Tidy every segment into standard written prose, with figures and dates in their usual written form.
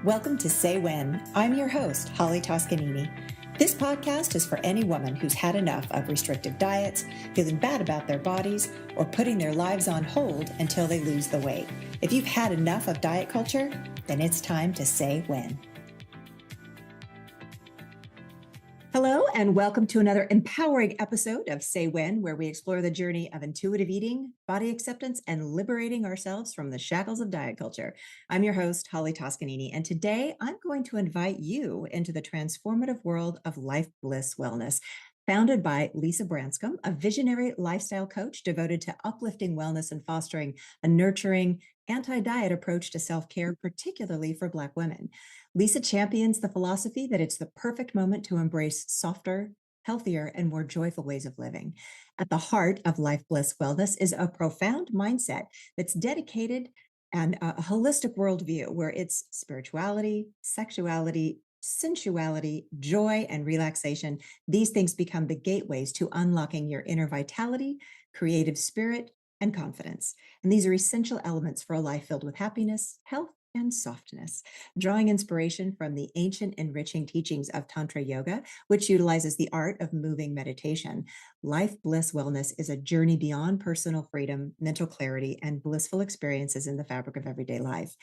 Welcome to Say When. I'm your host, Holly Toscanini. This podcast is for any woman who's had enough of restrictive diets, feeling bad about their bodies, or putting their lives on hold until they lose the weight. If you've had enough of diet culture, then it's time to say when. Hello, and welcome to another empowering episode of Say When, where we explore the journey of intuitive eating, body acceptance, and liberating ourselves from the shackles of diet culture. I'm your host, Holly Toscanini, and today I'm going to invite you into the transformative world of Life Bliss Wellness. Founded by Lisa Branscomb, a visionary lifestyle coach devoted to uplifting wellness and fostering a nurturing, anti-diet approach to self-care, particularly for Black women. Lisa champions the philosophy that it's the perfect moment to embrace softer, healthier, and more joyful ways of living. At the heart of Life Bliss Wellness is a profound mindset that's dedicated and a holistic worldview where it's spirituality, sexuality, sensuality, joy, and relaxation. These things become the gateways to unlocking your inner vitality, creative spirit, and confidence. And these are essential elements for a life filled with happiness, health, and softness. Drawing inspiration from the ancient enriching teachings of Tantra yoga, which utilizes the art of moving meditation, Life Bliss Wellness is a journey beyond personal freedom, mental clarity, and blissful experiences in the fabric of everyday life.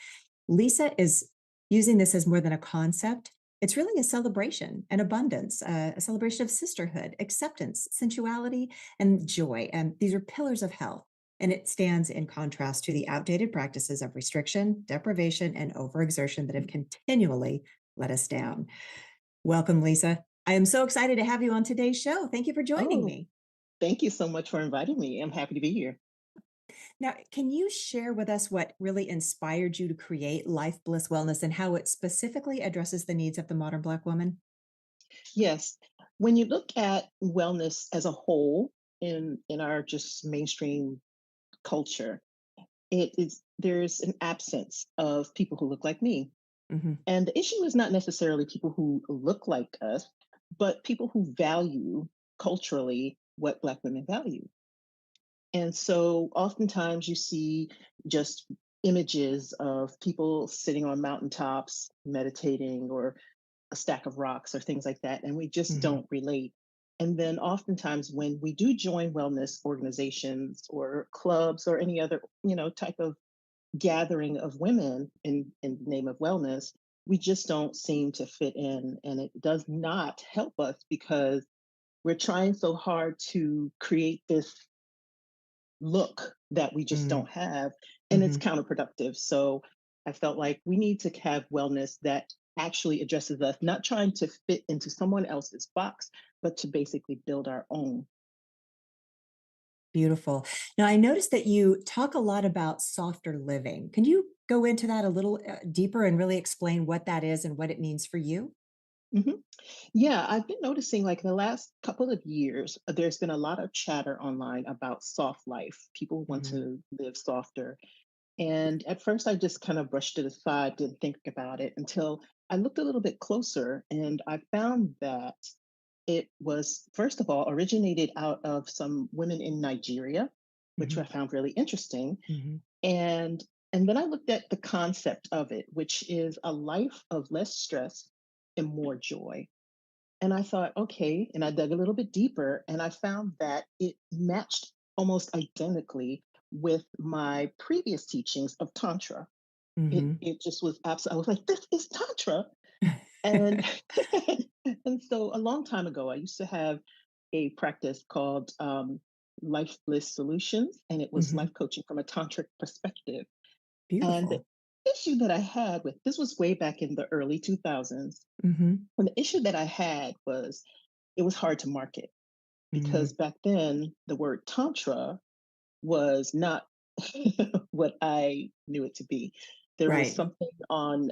Lisa is using this as more than a concept. It's really a celebration and abundance, a celebration of sisterhood, acceptance, sensuality, and joy. And these are pillars of health. And it stands in contrast to the outdated practices of restriction, deprivation, and overexertion that have continually let us down. Welcome, Lisa. I am so excited to have you on today's show. Thank you for joining Oh, me. thank you so much for inviting me. I'm happy to be here. Now, can you share with us what really inspired you to create Life Bliss Wellness and how it specifically addresses the needs of the modern Black woman? Yes, when you look at wellness as a whole in our just mainstream culture, it is there's an absence of people who look like me. Hmm. And the issue is not necessarily people who look like us, but people who value culturally what Black women value. And so oftentimes you see just images of people sitting on mountaintops meditating or a stack of rocks or things like that, and we just Hmm. don't relate. And then oftentimes when we do join wellness organizations or clubs or any other, type of gathering of women in the name of wellness, we just don't seem to fit in. And it does not help us because we're trying so hard to create this look that we just don't have, and it's Hmm. counterproductive. So I felt like we need to have wellness that actually addresses us, not trying to fit into someone else's box, but to basically build our own. Beautiful. Now, I noticed that you talk a lot about softer living. Can you go into that a little deeper and really explain what that is and what it means for you? Mhm. Yeah, I've been noticing like in the last couple of years, there's been a lot of chatter online about soft life. People want Hmm. to live softer. And at first, I just kind of brushed it aside, didn't think about it until I looked a little bit closer and I found that it was, first of all, originated out of some women in Nigeria, which Hmm. I found really interesting. Hmm. And and then I looked at the concept of it, which is a life of less stress and more joy. And I thought, okay, and I dug a little bit deeper and I found that it matched almost identically with my previous teachings of Tantra. Hmm. It just was absolutely, I was like, this is Tantra. And and so a long time ago, I used to have a practice called Life Bliss Solutions, and it was Hmm. life coaching from a tantric perspective. And the Beautiful. issue that I had with this was way back in the early 2000s. Hmm. And the issue that I had was it was hard to market because Hmm. back then the word tantra was not what I knew it to be. There was Right. something on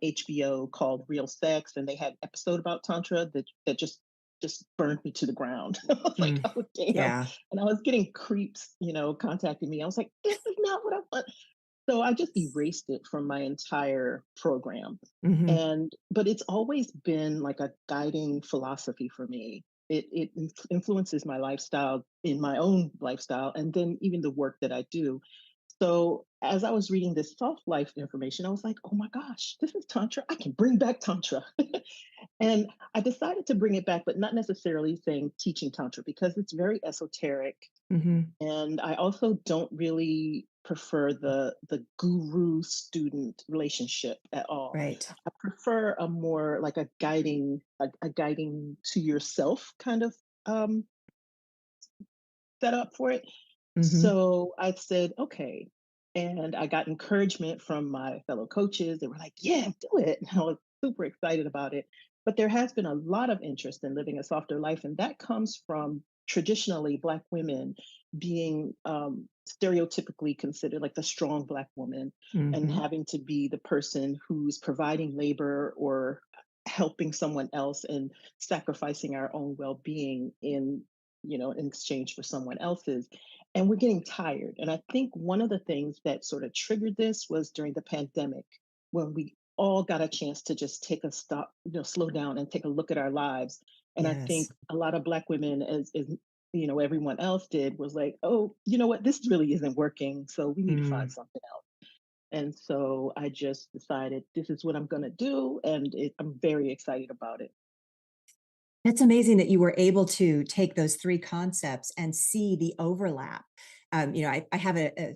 HBO called Real Sex, and they had an episode about tantra that just burned me to the ground. I was like, Mm. oh damn! Yeah. And I was getting creeps, contacting me. I was like, this is not what I want. So I just erased it from my entire program. Hmm. But it's always been like a guiding philosophy for me. It influences my lifestyle in my own lifestyle, and then even the work that I do. So as I was reading this soft life information, I was like, oh my gosh, this is Tantra. I can bring back Tantra. And I decided to bring it back, but not necessarily saying teaching Tantra because it's very esoteric. Hmm. And I also don't really prefer the guru student relationship at all. Right. I prefer a more like a guiding to yourself kind of setup for it. Hmm. So I said, okay. And I got encouragement from my fellow coaches. They were like, yeah, do it. And I was super excited about it. But there has been a lot of interest in living a softer life. And that comes from traditionally Black women being stereotypically considered like the strong Black woman and Hmm. having to be the person who's providing labor or helping someone else and sacrificing our own well-being in exchange for someone else's, and we're getting tired. And I think one of the things that sort of triggered this was during the pandemic when we all got a chance to just take a stop, slow down and take a look at our lives. And I think Yes. a lot of Black women, as everyone else did, was like, oh, you know what, this really isn't working, so we need to find Mm. something else. And so I just decided this is what I'm going to do, and I'm very excited about it. That's amazing that you were able to take those three concepts and see the overlap. I have a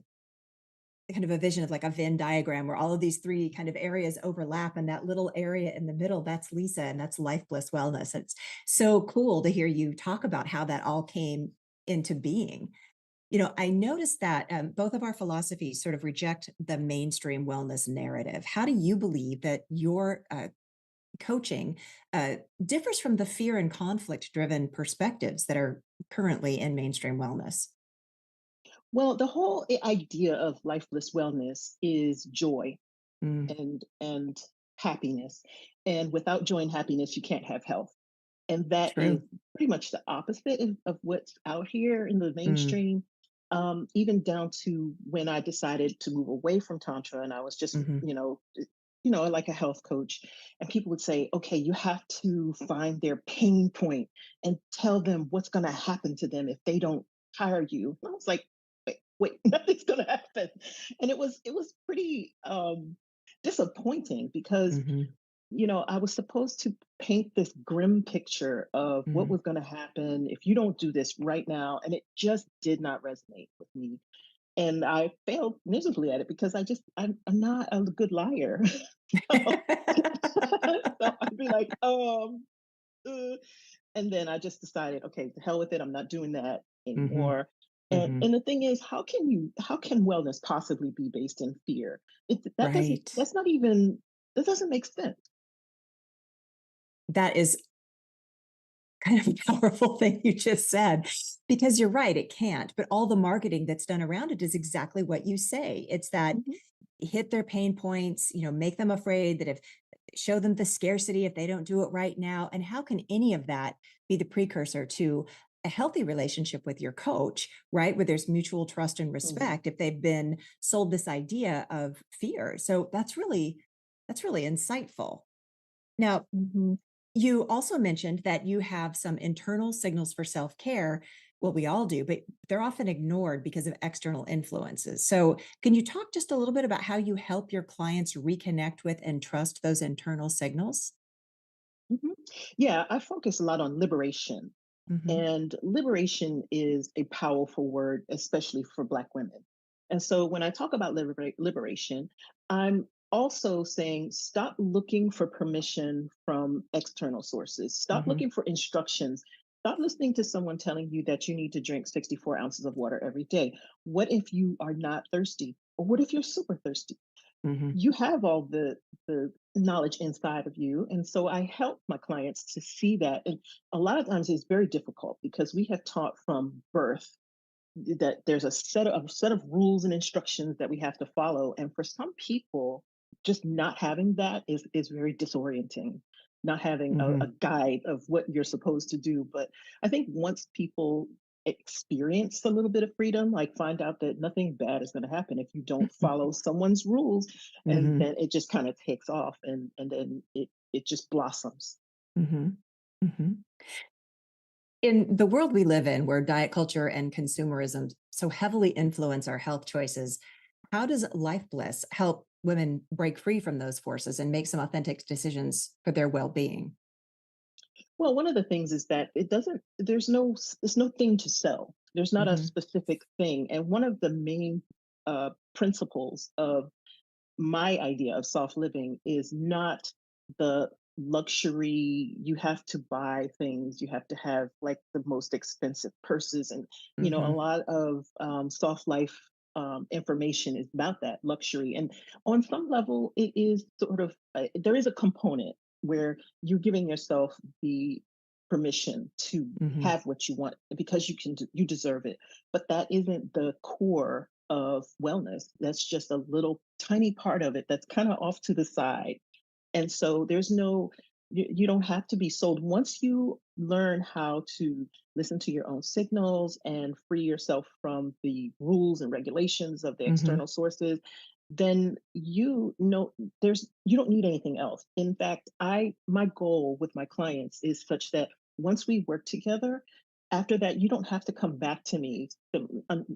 kind of a vision of like a Venn diagram where all of these three kind of areas overlap, and that little area in the middle, that's Lisa, and that's Life Bliss Wellness. It's so cool to hear you talk about how that all came into being. I noticed that both of our philosophies sort of reject the mainstream wellness narrative. How do you believe that your coaching differs from the fear and conflict driven perspectives that are currently in mainstream wellness? Well, the whole idea of life bliss wellness is joy Mm. and happiness. And without joy and happiness, you can't have health. And that is True. pretty much the opposite of what's out here in the Mm. mainstream. Even down to when I decided to move away from Tantra and I was just, Hmm. like a health coach, and people would say, okay, you have to find their pain point and tell them what's going to happen to them if they don't hire you. And I was like, wait, nothing's going to happen. And it was pretty disappointing because Hmm. I was supposed to paint this grim picture of what Hmm. was going to happen if you don't do this right now. And it just did not resonate with me. And I failed miserably at it because I'm not a good liar. so, so I'd be like, and then I just decided, okay, to hell with it. I'm not doing that Hmm. anymore. And Hmm. and the thing is, how can wellness possibly be based in fear? That doesn't Right. that's not even that doesn't make sense. That is kind of a powerful thing you just said, because you're right, it can't. But all the marketing that's done around it is exactly what you say. It's that Mhm, hit their pain points, make them afraid that if show them the scarcity if they don't do it right now. And how can any of that be the precursor to a healthy relationship with your coach, right? Where there's mutual trust and mhm, respect if they've been sold this idea of fear. So that's really insightful. Now, mhm. you also mentioned that you have some internal signals for self care. Well, we all do, but they're often ignored because of external influences. So, can you talk just a little bit about how you help your clients reconnect with and trust those internal signals? Mhm. Yeah, I focus a lot on liberation. Hmm. And liberation is a powerful word, especially for Black women. And so when I talk about liberation, I'm also saying stop looking for permission from external sources, stop Hmm. looking for instructions. Stop listening to someone telling you that you need to drink 64 ounces of water every day. What if you are not thirsty? Or what if you're super thirsty? Hmm. You have all the knowledge inside of you, and so I help my clients to see that. And a lot of times it's very difficult because we have taught from birth that there's a set of rules and instructions that we have to follow, and for some people just not having that is very disorienting, not having a Hmm. guide of what you're supposed to do. But I think once people experience a little bit of freedom, like find out that nothing bad is going to happen if you don't follow someone's rules, and Hmm. then it just kind of takes off, and then it just blossoms. Hmm. Hmm. In the world we live in, where diet culture and consumerism so heavily influence our health choices, How does Life Bliss help women break free from those forces and make some authentic decisions for their well-being? Well, one of the things is that there's no thing to sell. There's not a Hmm. specific thing. And one of the main principles of my idea of soft living is not the luxury. You have to buy things, you have to have like the most expensive purses, and a Hmm. lot of soft life information is about that luxury. And on some level it is sort of there is a component where you're giving yourself the permission to Hmm. have what you want because you deserve it, but that isn't the core of wellness. That's just a little tiny part of it that's kind of off to the side. And so there's no, you don't have to be sold. Once you learn how to listen to your own signals and free yourself from the rules and regulations of the Hmm. external sources, then you don't need anything else. In fact, I my goal with my clients is such that once we work together, after that you don't have to come back to me.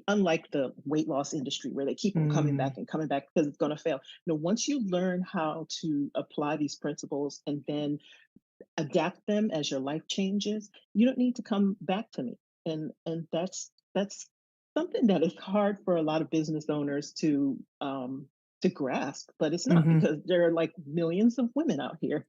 Unlike the weight loss industry where they keep on Mm. coming back because it's going to fail. Once you learn how to apply these principles and then adapt them as your life changes, you don't need to come back to me. And that's something that is hard for a lot of business owners to grasp, but it's not, Hmm. because there are like millions of women out here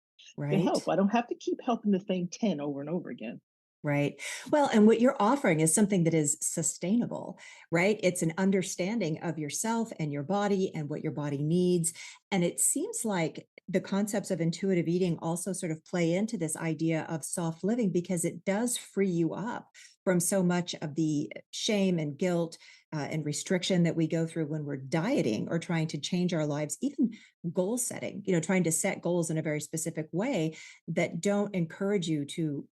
to help. Right. I don't have to keep helping the same 10 over and over again. Right. Well, and what you're offering is something that is sustainable, right? It's an understanding of yourself and your body and what your body needs. And it seems like the concepts of intuitive eating also sort of play into this idea of soft living because it does free you up from so much of the shame and guilt and restriction that we go through when we're dieting or trying to change our lives, even goal setting, trying to set goals in a very specific way that don't encourage you to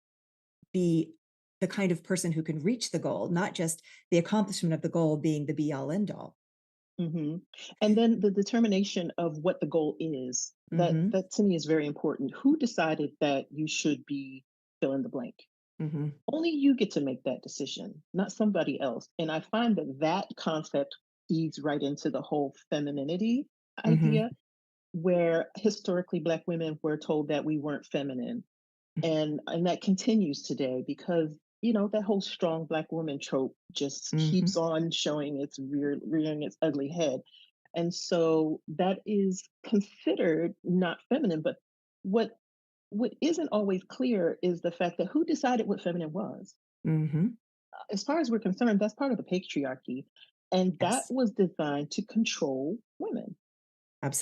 be the kind of person who can reach the goal, not just the accomplishment of the goal being the be all end all. hmm And then the determination of what the goal is, Hmm. that to me is very important. Who decided that you should be fill in the blank? Hmm. Only you get to make that decision, not somebody else. And I find that that concept feeds right into the whole femininity Hmm. idea, where historically Black women were told that we weren't feminine, and that continues today because that whole strong Black woman trope just keeps Hmm. on showing rearing its ugly head. And so that is considered not feminine. But what what isn't always clear is the fact that who decided what feminine was. Hmm. As far as we're concerned, that's part of the patriarchy, and that Yes, was designed to control women.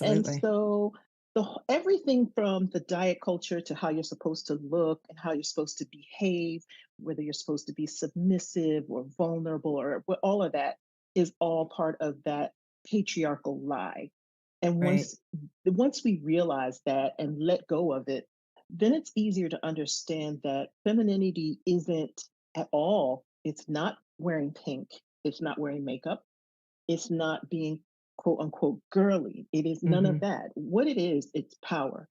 And absolutely. so everything from the diet culture to how you're supposed to look and how you're supposed to behave, whether you're supposed to be submissive or vulnerable or all of that, is all part of that patriarchal lie. And Right. once we realize that and let go of it, then it's easier to understand that femininity isn't at all. It's not wearing pink. It's not wearing makeup. It's not being quote unquote girly. It is none of Hmm. that. What it is, it's power.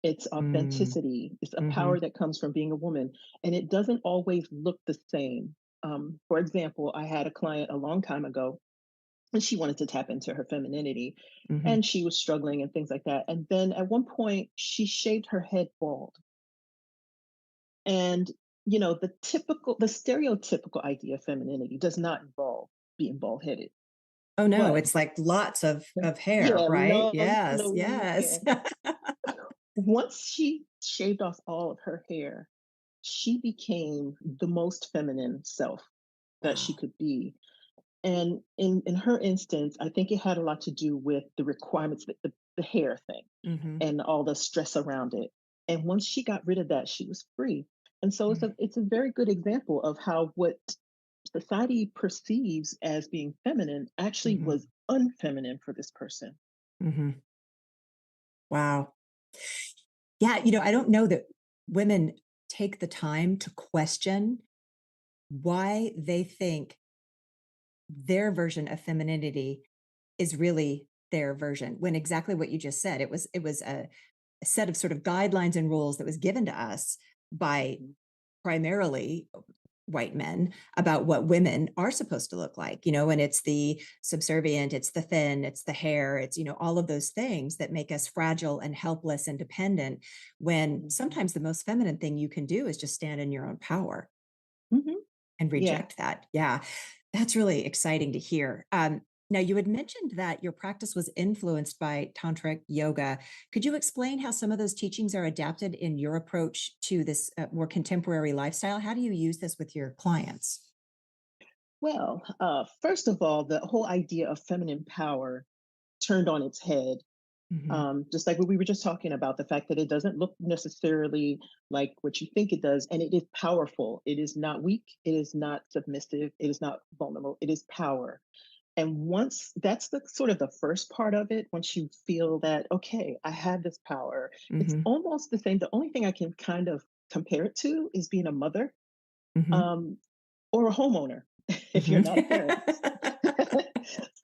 It's Mm. authenticity. It's a Hmm. power that comes from being a woman. And it doesn't always look the same. For example, I had a client a long time ago, and she wanted to tap into her femininity, Hmm. and she was struggling and things like that. And then at one point, she shaved her head bald. And the stereotypical idea of femininity does not involve being bald headed. Oh no, But it's like lots of hair, yeah, right? long Yes, flowy yes. hair. Once she shaved off all of her hair, she became the most feminine self that she Wow. could be. And in her instance, I think it had a lot to do with the requirements, the hair thing Hmm. and all the stress around it. And once she got rid of that, she was free. And so it's a very good example of how what society perceives as being feminine actually Hmm. was unfeminine for this person. Hmm. Wow. Yeah, I don't know that women take the time to question why they think their version of femininity is really their version when exactly what you just said, it was a set of sort of guidelines and rules that was given to us by Mhm. primarily white men about what women are supposed to look like, and it's the subservient, it's the thin, it's the hair, it's, all of those things that make us fragile and helpless and dependent, when Mhm. sometimes the most feminine thing you can do is just stand in your own power Mhm. and Yeah. reject that. Yeah, that's really exciting to hear. Now, you had mentioned that your practice was influenced by tantric yoga. Could you explain how some of those teachings are adapted in your approach to this more contemporary lifestyle? How do you use this with your clients? Well, first of all, the whole idea of feminine power turned on its head. Hmm. Just like what we were just talking about, the fact that it doesn't look necessarily like what you think it does, and it is powerful. It is not weak. It is not submissive. It is not vulnerable. It is power. And once that's the sort of the first part of it, once you feel that, okay, I have this power, it's Hmm. almost the same. The only thing I can kind of compare it to is being a mother, Hmm. um, or a homeowner if you're Hmm. not a parent.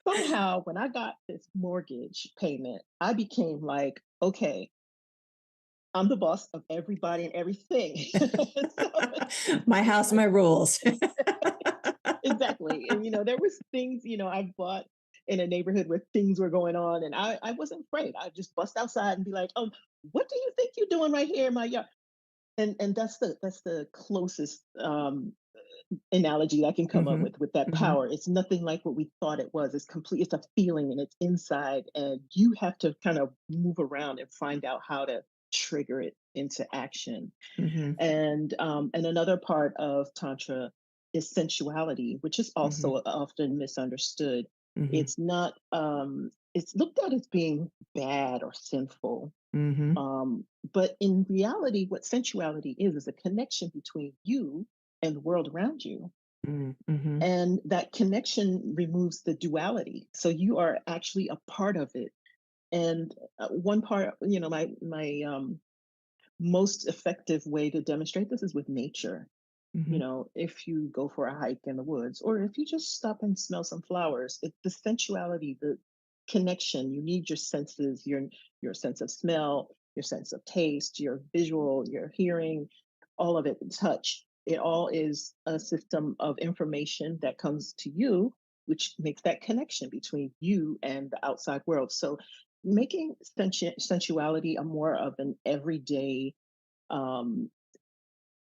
Somehow, when I got this mortgage payment, I became like, okay, I'm the boss of everybody and everything. So, My house, my rules. exactly. And there was things, I bought in a neighborhood where things were going on, and I wasn't afraid. I just bust outside and be like, what do you think you're doing right here in my yard? And that's the closest analogy I can come up Hmm. with that Hmm. power. It's nothing like what we thought it was. It's complete. It's a feeling, and it's inside, and you have to kind of move around and find out how to trigger it into action. Hmm. And another part of tantra is sensuality, which is Hmm. also often misunderstood. Hmm. It's not. It's looked at as being bad or sinful, Hmm. but in reality, what sensuality is a connection between you and the world around you. Hmm. And that connection removes the duality. So you are actually a part of it. And one part, my most effective way to demonstrate this is with nature. Hmm. If you go for a hike in the woods, or if you just stop and smell some flowers, it's the sensuality, the connection. You need your senses, your sense of smell, your sense of taste, your visual, your hearing, all of it, touch. It all is a system of information that comes to you, which makes that connection between you and the outside world. So making sensuality a more of an everyday um,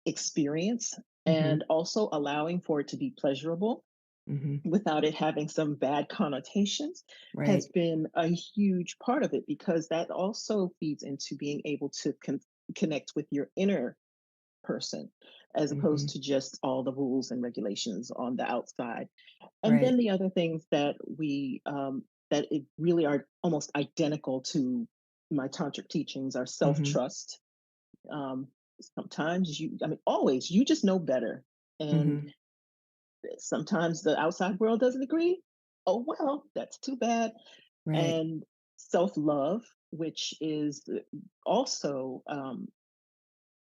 experience, Hmm. and also allowing for it to be pleasurable Hmm. without it having some bad connotations has Right. been a huge part of it, because that also feeds into being able to connect with your inner person, as opposed Hmm. to just all the rules and regulations on the outside. And then Right. the other things that it really are almost identical to my tantric teachings are Hmm. self-trust. um, Sometimes always, you just know better. And Hmm. sometimes the outside world doesn't agree. Oh, well, that's too bad. Right. And self love, which is also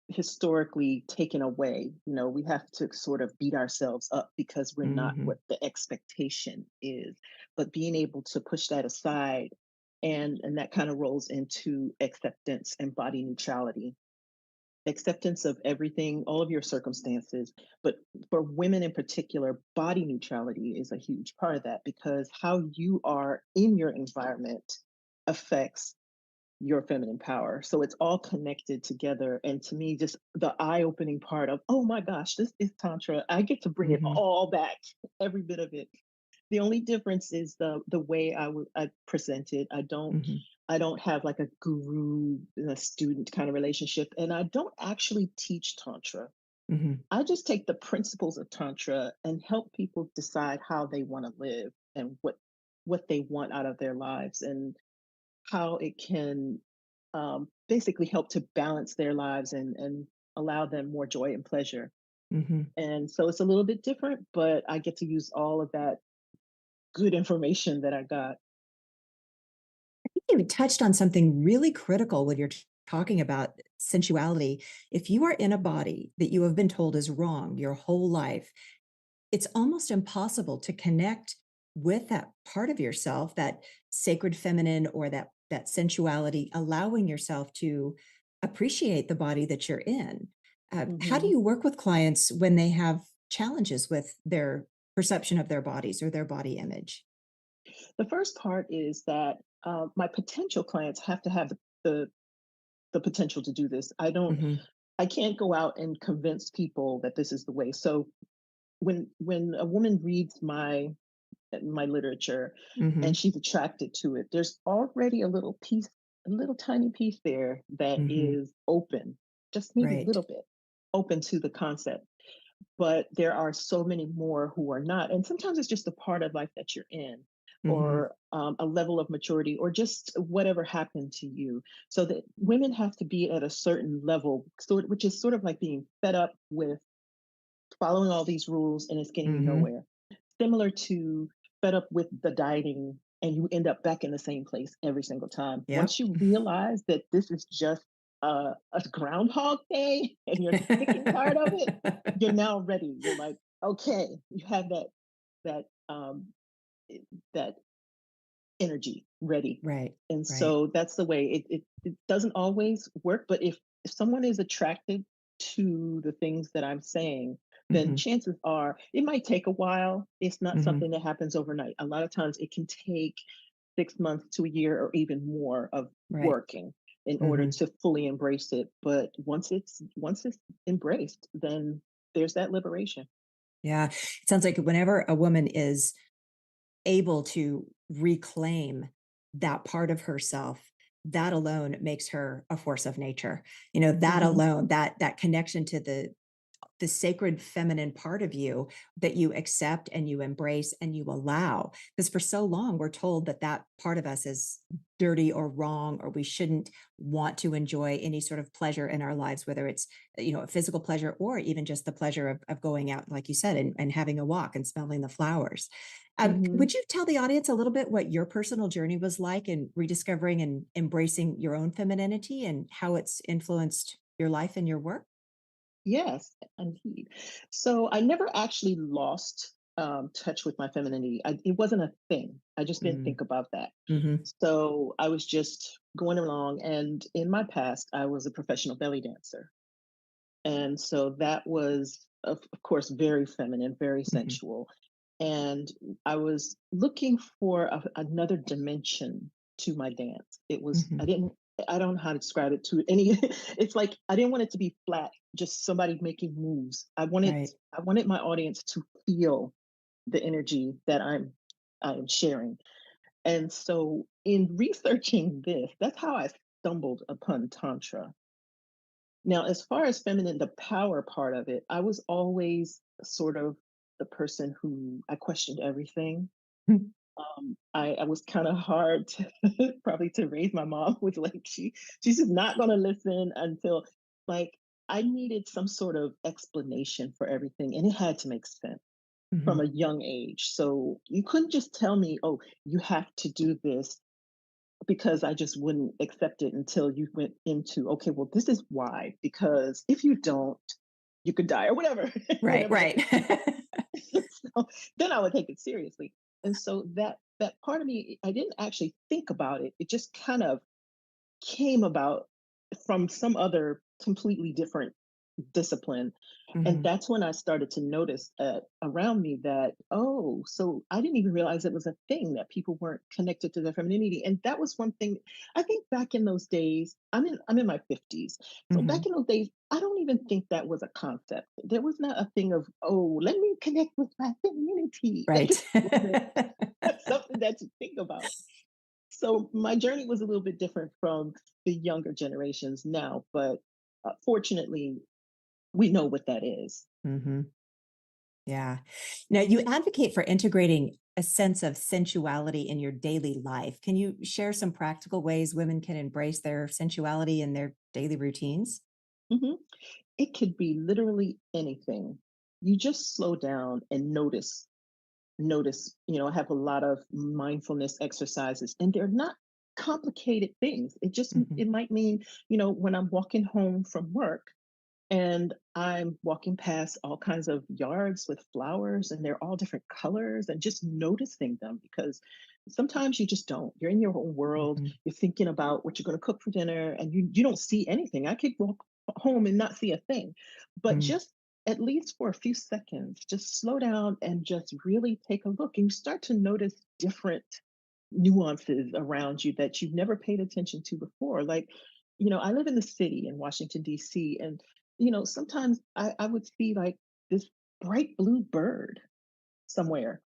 historically taken away. We have to sort of beat ourselves up because we're not Hmm. what the expectation is. But being able to push that aside, and that kind of rolls into acceptance and body neutrality. Acceptance of everything, all of your circumstances. But for women in particular, body neutrality is a huge part of that, because how you are in your environment affects your feminine power. So it's all connected together. And to me, just the eye opening part of, oh my gosh, this is Tantra. I get to bring it Hmm. all back, every bit of it. The only difference is the way I present it. Hmm. I don't have like a guru and a student kind of relationship, and I don't actually teach tantra. Hmm. I just take the principles of tantra and help people decide how they want to live, and what they want out of their lives, and how it can basically help to balance their lives, and allow them more joy and pleasure. Hmm. And so it's a little bit different, but I get to use all of that good information that I got. You touched on something really critical when you're talking about sensuality. If you are in a body that you have been told is wrong your whole life, it's almost impossible to connect with that part of yourself, that sacred feminine, or that sensuality, allowing yourself to appreciate the body that you're in. How do Hmm. you work with clients when they have challenges with their perception of their bodies or their body image? The first part is that my potential clients have to have the the potential to do this. Hmm. I can't go out and convince people that this is the way. So when a woman reads my literature and Hmm. she's attracted to it, there's already a little piece, a little tiny piece there that Hmm. is open, just maybe a Right. little bit open to the concept. But there are so many more who are not. And sometimes it's just a part of life that you're in, Hmm. or a level of maturity, or just whatever happened to you. So that women have to be at a certain level, which is sort of like being fed up with following all these rules and it's getting you Hmm. nowhere. Similar to fed up with the dieting and you end up back in the same place every single time. Yep. Once you realize that this is just a groundhog day and you're sick and tired of it, you're now ready. You're like, okay, you have that i- that energy ready. Right. And Right. so that's the way it doesn't always work. But if someone is attracted to the things that I'm saying, then Hmm. chances are it might take a while. It's not Hmm. something that happens overnight. A lot of times it can take 6 months to a year or even more of Right. working in order Hmm. to fully embrace it. But once it's embraced, then there's that liberation. Yeah. It sounds like whenever a woman is able to reclaim that part of herself, that alone makes her a force of nature. That Hmm. alone, that connection to the sacred feminine part of you that you accept and you embrace and you allow. Because for so long, we're told that that part of us is dirty or wrong, or we shouldn't want to enjoy any sort of pleasure in our lives, whether it's, a physical pleasure or even just the pleasure of going out, like you said, and having a walk and smelling the flowers. Hmm. Would you tell the audience a little bit what your personal journey was like in rediscovering and embracing your own femininity and how it's influenced your life and your work? Yes, indeed. So I never actually lost touch with my femininity. It wasn't a thing. I just didn't Mm. think about that. Mhm. So I was just going along. And in my past, I was a professional belly dancer. And so that was, of course, very feminine, very Mhm. sensual. And I was looking for another dimension to my dance. Mhm. I don't know how to describe it to any, it's like, I didn't want it to be flat, just somebody making moves. Right. I wanted my audience to feel the energy that I'm sharing. And so in researching this, that's how I stumbled upon Tantra. Now, as far as feminine, the power part of it, I was always sort of the person who I questioned everything. Mm. I was kind of hard to probably to raise. My mom was like, she's just not going to listen until like I needed some sort of explanation for everything, and it had to make sense from Mhm. a young age. So you couldn't just tell me, oh, you have to do this because I just wouldn't accept it until you went into, okay, well, this is why, because if you don't, you could die or whatever, Right, whatever the right. case may be. So then I would take it seriously. And so that part of me, I didn't actually think about it. It just kind of came about from some other completely different discipline. And Mhm. that's when I started to notice around me that, oh, so I didn't even realize it was a thing that people weren't connected to their femininity. And that was one thing I think back in those days, I'm in my 50s. So back Mhm. in those days, I don't even think that was a concept. There was not a thing of, oh, let me connect with my femininity. That Right. just wasn't something that you think about. So my journey was a little bit different from the younger generations now, but fortunately, we know what that is. Mhm. Yeah. Now, you advocate for integrating a sense of sensuality in your daily life. Can you share some practical ways women can embrace their sensuality in their daily routines? Mhm. It could be literally anything. You just slow down and notice. I have a lot of mindfulness exercises and they're not complicated things. Mhm. It might mean, when I'm walking home from work and I'm walking past all kinds of yards with flowers and they're all different colors and just noticing them because sometimes you just don't. You're in your own world. Mhm. You're thinking about what you're going to cook for dinner and you don't see anything. I could walk home and not see a thing. But Mm. just at least for a few seconds, just slow down and just really take a look. And you start to notice different nuances around you that you've never paid attention to before. Like, I live in the city in Washington, D.C., and, sometimes I would see like this bright blue bird somewhere.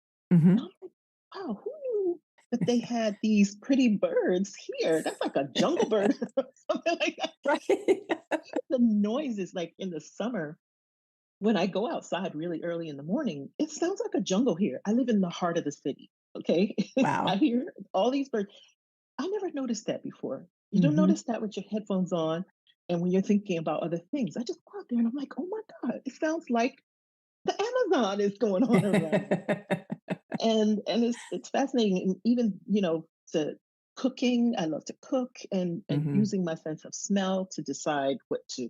And Mhm. I'm like, wow, who knew that they had these pretty birds here? That's like a jungle bird, or something like that. Right. The noises, like in the summer, when I go outside really early in the morning, it sounds like a jungle here. I live in the heart of the city. Okay. I Wow. hear all these birds. I never noticed that before. You don't Mhm. notice that with your headphones on and when you're thinking about other things. I just go out there and I'm like, oh my God, it sounds like the Amazon is going on around me. And it's fascinating. And even, to cooking, I love to cook and Mhm. using my sense of smell to decide what to,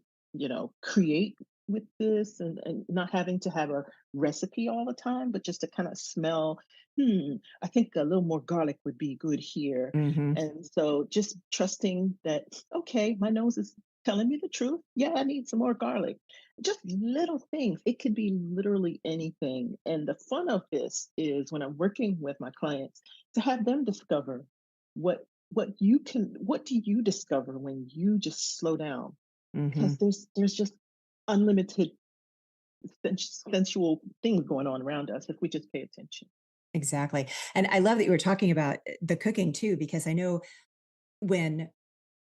create with this, and not having to have a recipe all the time, but just to kind of smell, I think a little more garlic would be good here. Mhm. And so just trusting that, okay, my nose is telling me the truth. Yeah, I need some more garlic. Just little things. It could be literally anything. And the fun of this is when I'm working with my clients to have them discover what do you discover when you just slow down? Because Mhm. there's just unlimited sensual things going on around us if we just pay attention. Exactly. And I love that you were talking about the cooking too, because I know when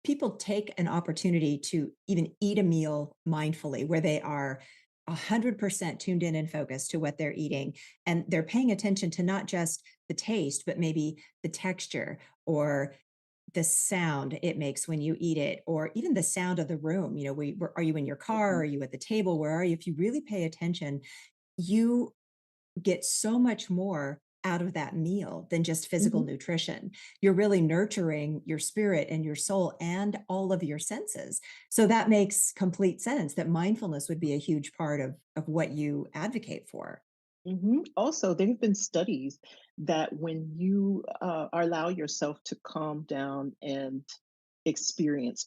people take an opportunity to even eat a meal mindfully, where they are 100% tuned in and focused to what they're eating, and they're paying attention to not just the taste, but maybe the texture or the sound it makes when you eat it, or even the sound of the room. Are you in your car? Mhm, Are you at the table? Where are you? If you really pay attention, you get so much more out of that meal than just physical mhm, nutrition. You're really nurturing your spirit and your soul and all of your senses. So that makes complete sense that mindfulness would be a huge part of what you advocate for. mhm. Also, there have been studies that when you allow yourself to calm down and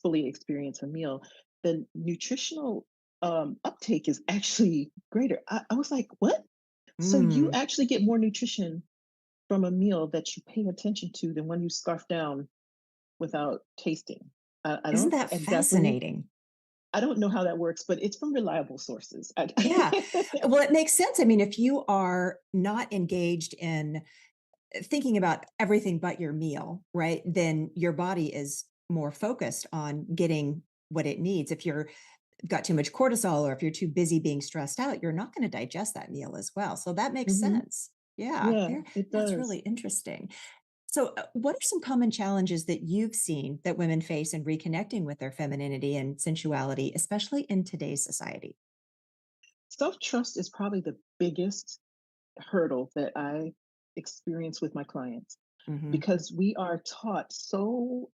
fully experience a meal, the nutritional uptake is actually greater. I was like, what? So you Mm, actually get more nutrition from a meal that you pay attention to than when you scarf down without tasting. I isn't don't that exactly, fascinating? I don't know how that works, but it's from reliable sources. Yeah. Well, it makes sense. I mean, if you are not engaged in thinking about everything but your meal, right? Then your body is more focused on getting what it needs. If you're got too much cortisol or if you're too busy being stressed out, you're not going to digest that meal as well. So that makes Mhm. sense. Yeah, Yeah, there it that's does. really interesting. So, what are some common challenges that you've seen that women face in reconnecting with their femininity and sensuality, especially in today's society? Self trust is probably the biggest hurdle that I experience with my clients Mhm. because we are taught so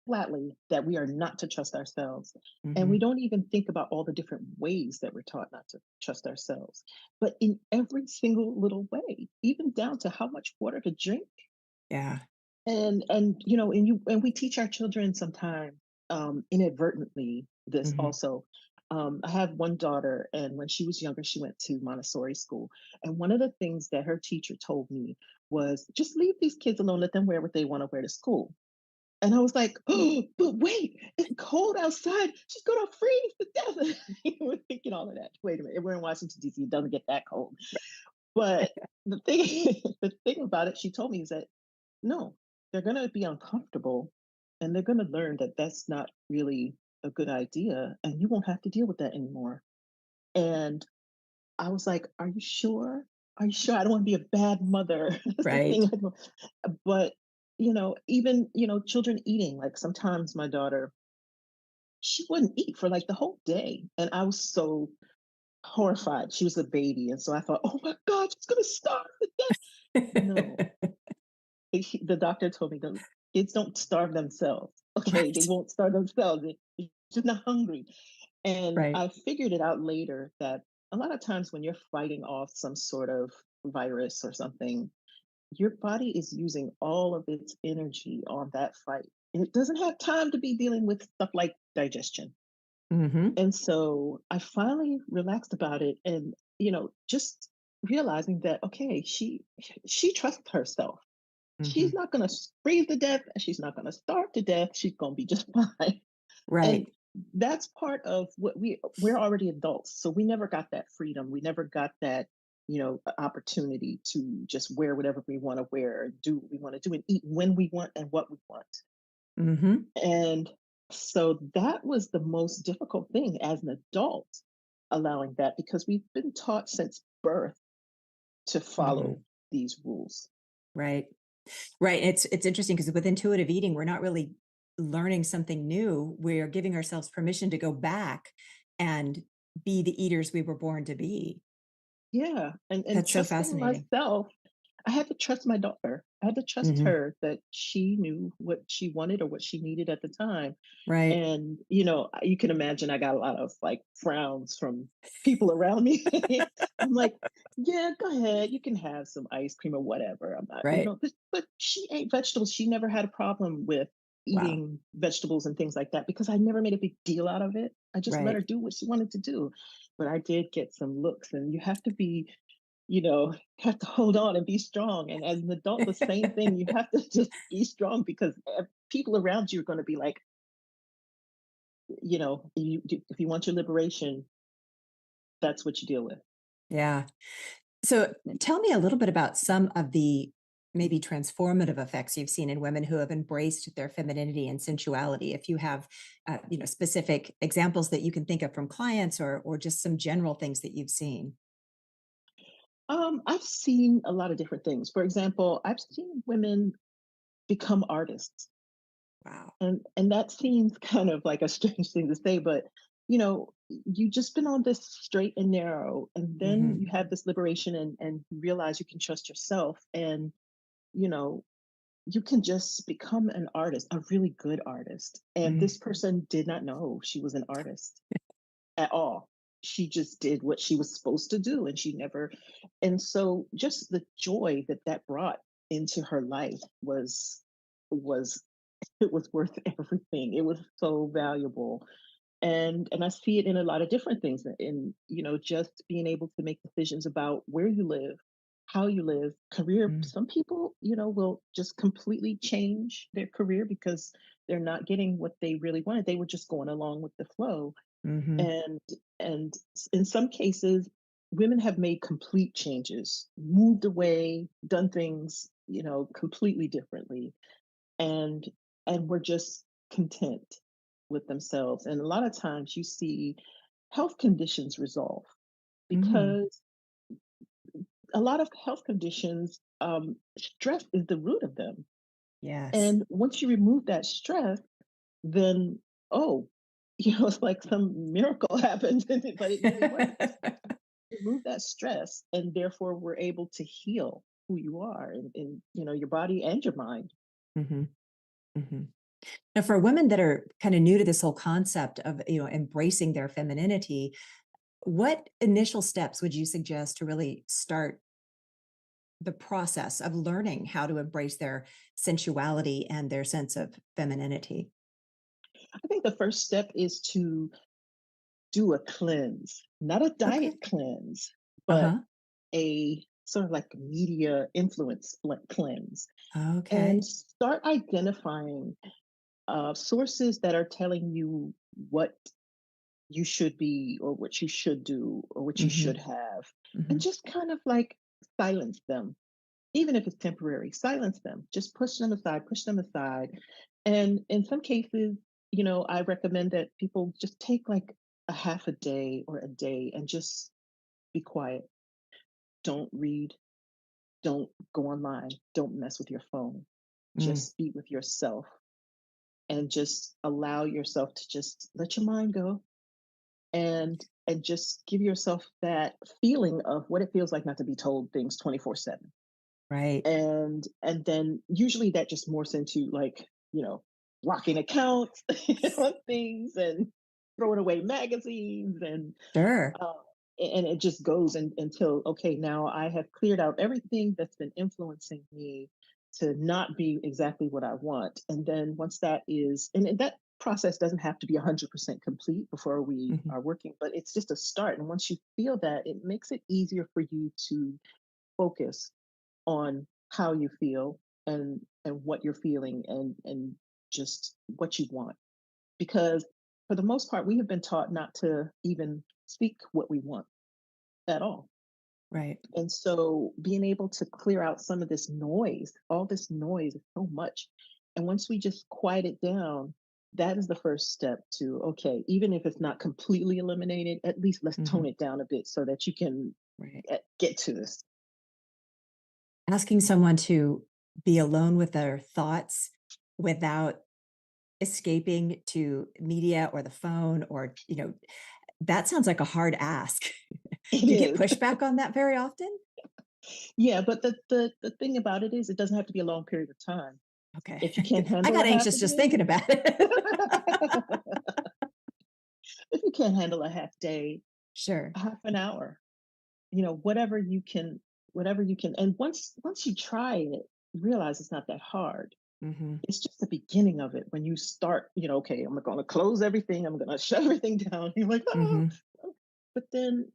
flatly that we are not to trust ourselves. And we Mhm. don't even think about all the different ways that we're taught not to trust ourselves. But in every single little way, even down to how much water to drink. Yeah. And we teach our children sometimes inadvertently this Mhm. also. I have one daughter, and when she was younger, she went to Montessori school. And one of the things that her teacher told me was just leave these kids alone, let them wear what they want to wear to school. And I was like, oh, but wait, it's cold outside. She's going to freeze to death. We're thinking all of that. Wait a minute. We're in Washington, D.C. It doesn't get that cold. But the thing, the thing about it, she told me is that no, they're going to be uncomfortable and they're going to learn that that's not really a good idea. And you won't have to deal with that anymore. And I was like, are you sure? Are you sure? I don't want to be a bad mother. That's the thing. Right. But, even, children eating, like sometimes my daughter, she wouldn't eat for like the whole day. And I was so horrified. She was a baby. And so I thought, oh my God, she's going to starve to death. No, the doctor told me the kids don't starve themselves. Okay, they Right. won't starve themselves. They're just not hungry. And Right. I figured it out later that a lot of times when you're fighting off some sort of virus or something, your body is using all of its energy on that fight. And it doesn't have time to be dealing with stuff like digestion. Hmm. And so I finally relaxed about it, and just realizing that, okay, she trusts herself. She's Hmm. not going to freeze to death, and she's not going to starve to death. She's going to be just fine. And Right. that's part of what we're already adults, so we never got that freedom. We never got that opportunity to just wear whatever we want to wear, do what we want to do, and eat when we want and what we want. Hmm. And so that was the most difficult thing as an adult, allowing that, because we've been taught since birth to follow Hmm. these rules. Right. Right. It's interesting because with intuitive eating, we're not really learning something new. We're giving ourselves permission to go back and be the eaters we were born to be. Yeah, and That's so trusting fascinating. myself. I had to trust my daughter. I had to trust Hmm. her that she knew what she wanted or what she needed at the time. Right. And you can imagine I got a lot of like frowns from people around me. I'm like, yeah, go ahead, you can have some ice cream or whatever. I'm not, Right. but she ate vegetables. She never had a problem with Wow. eating vegetables and things like that because I never made a big deal out of it. I just let her Right. do what she wanted to do. But I did get some looks, and you have to be, you have to hold on and be strong. And as an adult, the same thing. You have to just be strong because people around you are going to be like, if you want your liberation, that's what you deal with. Yeah. So tell me a little bit about some of the maybe transformative effects you've seen in women who have embraced their femininity and sensuality. If you have, specific examples that you can think of from clients or just some general things that you've seen. I've seen a lot of different things. For example, I've seen women become artists. Wow. And that seems kind of like a strange thing to say, but you just been on this straight and narrow, and then Hmm. you have this liberation, and you realize you can trust yourself, and you know you can just become an artist, a really good artist. And Mm. this person did not know she was an artist at all. She just did what she was supposed to do, and she never. And so just the joy that that brought into her life was it was worth everything. It was so valuable. And I see it in a lot of different things, in just being able to make decisions about where you live, how you live, career. Mm. Some people, will just completely change their career because they're not getting what they really wanted. They were just going along with the flow. Mhm. And and in some cases, women have made complete changes, moved away, done things, completely differently, and we're just content with themselves. And a lot of times you see health conditions resolve Mm. because a lot of health conditions, stress is the root of them. Yes. And once you remove that stress, then, oh, it's like some miracle happened, but it really was. Remove that stress, and therefore we're able to heal who you are, in your body and your mind. Mhm. Mhm. Now, for women that are kind of new to this whole concept of, embracing their femininity, what initial steps would you suggest to really start the process of learning how to embrace their sensuality and their sense of femininity? I think the first step is to do a cleanse, not a diet Okay. cleanse, but Uh-huh. a sort of like media influence cleanse, and Okay. start identifying sources that are telling you what you should be, or what you should do, or what you should Mhm. have, and Mhm. just kind of like silence them. Even if it's temporary, silence them. Just push them aside. And in some cases, I recommend that people just take like a half a day or a day and just be quiet. Don't read, don't go online, don't mess with your phone. Mm. Just be with yourself, and just allow yourself to just let your mind go, and just give yourself that feeling of what it feels like not to be told things 24/7. Right. And then usually that just morphs into, like, blocking accounts on things, and throwing away magazines, Sure. uh, and it just goes until, okay, now I have cleared out everything that's been influencing me to not be exactly what I want. And then once that is, and that process doesn't have to be 100% complete before we Mhm. are working, but it's just a start. And once you feel that, it makes it easier for you to focus on how you feel and what you're feeling and just what you want. Because for the most part, we have been taught not to even speak what we want at all. Right. And so being able to clear out some of this noise, all this noise is so much. And once we just quiet it down, that is the first step to, okay, even if it's not completely eliminated, at least let's tone Mhm. it down a bit so that you can Right. get to this. Asking someone to be alone with their thoughts without escaping to media or the phone or, that sounds like a hard ask. It Do you get is. pushback on that very often? Yeah, but the thing about it is it doesn't have to be a long period of time. Okay. If you can't I handle got a half anxious a just day, thinking about it. if you can't handle a half day, Sure. half an hour, whatever you can. And once you try it, realize it's not that hard. Mhm. It's just the beginning of it. When you start, okay, I'm going to close everything, I'm going to shut everything down. You're like, oh. Mhm. But then,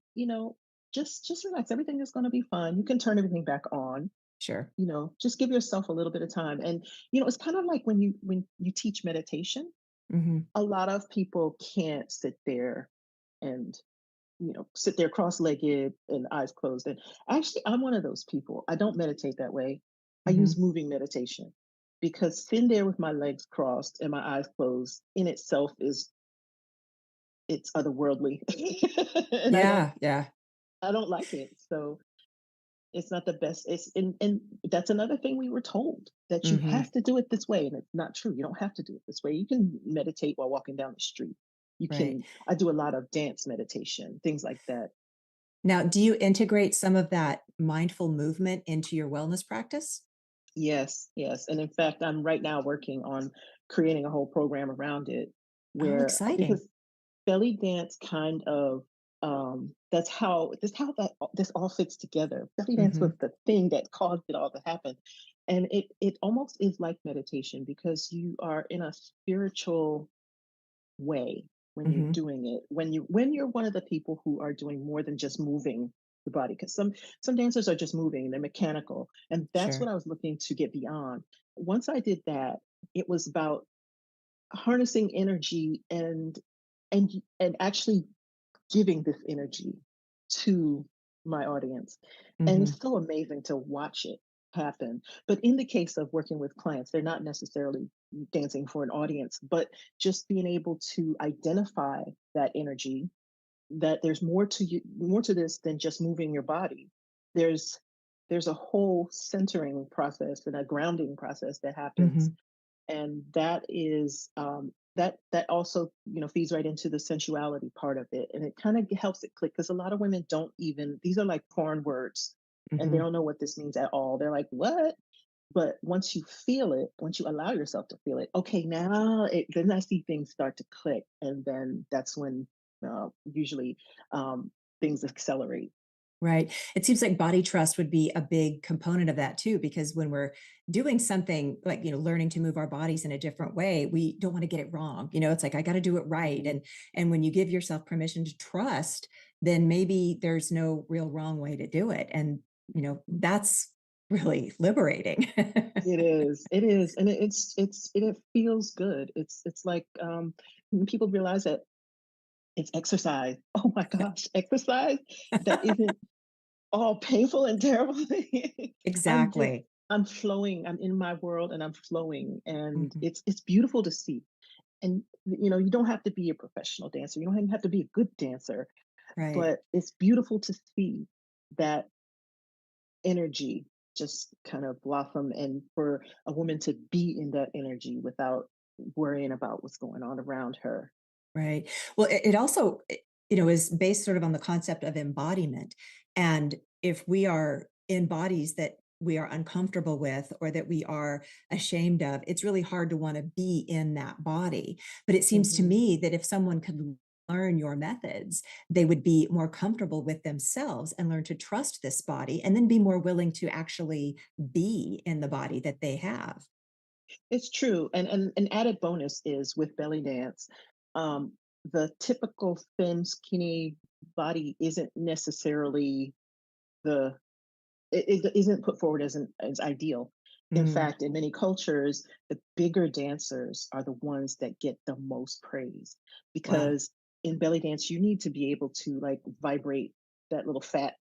just relax. Everything is going to be fine. You can turn everything back on. Sure. Just give yourself a little bit of time. And it's kind of like when you teach meditation. Mhm. A lot of people can't sit there and sit there cross-legged and eyes closed. And actually, I'm one of those people. I don't meditate that way. I use Mhm. moving meditation, because sitting there with my legs crossed and my eyes closed in itself is it's otherworldly. And Yeah, yeah. I don't like it. So it's not the best. And that's another thing we were told, that you Mhm. have to do it this way. And it's not true. You don't have to do it this way. You can meditate while walking down the street. You Right. can I do a lot of dance meditation, things like that. Now, do you integrate some of that mindful movement into your wellness practice? Yes, yes. And in fact, I'm right now working on creating a whole program around it, Oh, where exciting. because belly dance kind of that's how this all fits together. Belly dance was Mhm. the thing that caused it all to happen. And it almost is like meditation, because you are in a spiritual way when you're Mhm. doing it, when you're one of the people who are doing more than just moving the body, because some dancers are just moving, they're mechanical, and that's what Sure. I was looking to get beyond. Once I did that, it was about harnessing energy and actually giving this energy to my audience. And Mhm. it's so amazing to watch it happen. But in the case of working with clients, they're not necessarily dancing for an audience, but just being able to identify that energy, that there's more to this than just moving your body. There's there's a whole centering process and a grounding process that happens, Mhm. and that is that also feeds right into the sensuality part of it, and it kind of helps it click, because a lot of women don't even, these are like foreign words, and they Mhm. don't know what this means at all. They're like, what? But once you feel it, once you allow yourself to feel it, okay, then I see things start to click, and then that's when usually um, things accelerate. Right. It seems like body trust would be a big component of that too, because when we're doing something like, learning to move our bodies in a different way, we don't want to get it wrong. It's like, I got to do it right. Mhm. And when you give yourself permission to trust, then maybe there's no real wrong way to do it. And, that's really liberating. It is, and it feels good. It's like when people realize that it's exercise. Oh my gosh, exercise that isn't all painful and terrible. I'm just Exactly. I'm flowing. I'm in my world and I'm flowing, and Mhm. it's beautiful to see. And you don't have to be a professional dancer. You don't even have to be a good dancer, Right. but it's beautiful to see that energy just kind of blossom, and for a woman to be in that energy without worrying about what's going on around her. Right. Well, it also, is based sort of on the concept of embodiment. And if we are in bodies that we are uncomfortable with or that we are ashamed of, it's really hard to want to be in that body. But it seems to Hmm. me that if someone could learn your methods, they would be more comfortable with themselves and learn to trust this body and then be more willing to actually be in the body that they have. It's true. And an added bonus is with belly dance, the typical thin, skinny body isn't necessarily the it isn't put forward as as ideal. In Mm, fact, in many cultures, the bigger dancers are the ones that get the most praise wow. because in belly dance you need to be able to like vibrate that little fat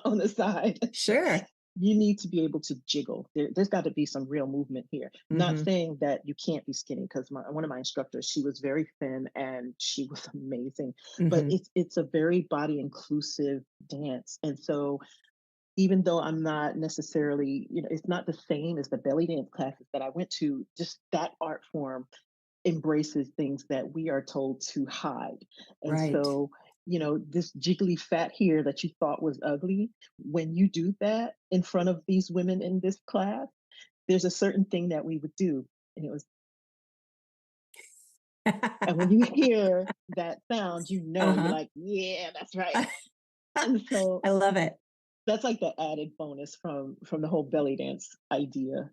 on the side. Sure. You need to be able to jiggle. There's got to be some real movement here. Not Hmm. saying that you can't be skinny, because one of my instructors, she was very thin and she was amazing. But Hmm. it's a very body inclusive dance, and so even though I'm not necessarily, it's not the same as the belly dance classes that I went to. Just that art form embraces things that we are told to hide. And Right. so, this jiggly fat here that you thought was ugly, when you do that in front of these women in this class, there's a certain thing that we would do. And it was, and when you hear that sound, you're Uh-huh. like, yeah, that's right. And so I love it. that's like the added bonus from the whole belly dance idea.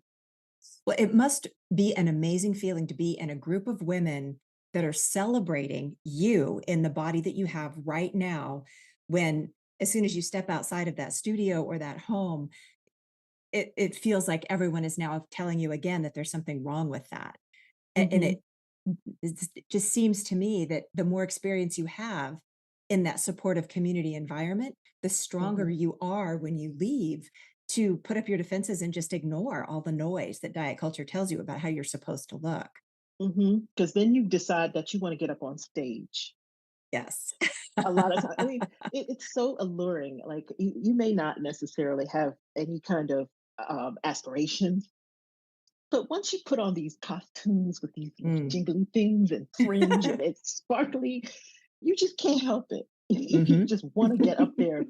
Well, it must be an amazing feeling to be in a group of women that are celebrating you in the body that you have right now. When, as soon as you step outside of that studio or that home, it feels like everyone is now telling you again that there's something wrong with that. And Hmm. it just seems to me that the more experience you have in that supportive community environment, the stronger Hmm. you are when you leave to put up your defenses and just ignore all the noise that diet culture tells you about how you're supposed to look. Because then you decide that you want to get up on stage. Yes. A lot of time, I mean, it's so alluring. Like you may not necessarily have any kind of aspirations, but once you put on these costumes with these little Mm. jingly things and fringe and it's sparkly, you just can't help it. You Hmm. just want to get up there,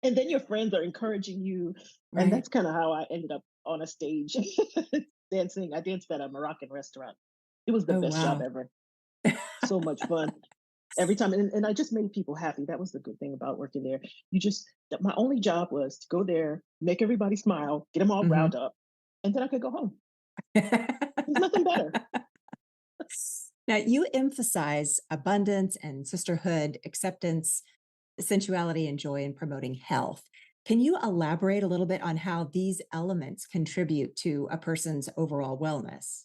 and then your friends are encouraging you, and Right. that's kind of how I ended up on a stage dancing. I danced at a Moroccan restaurant. It was the Oh, best job wow. ever. So much fun every time, and I just made people happy. That was the good thing about working there. My only job was to go there, make everybody smile, get them all Hmm. riled up, and then I could go home. There's nothing better. Now, you emphasize abundance and sisterhood, acceptance, sensuality, and joy in promoting health. Can you elaborate a little bit on how these elements contribute to a person's overall wellness?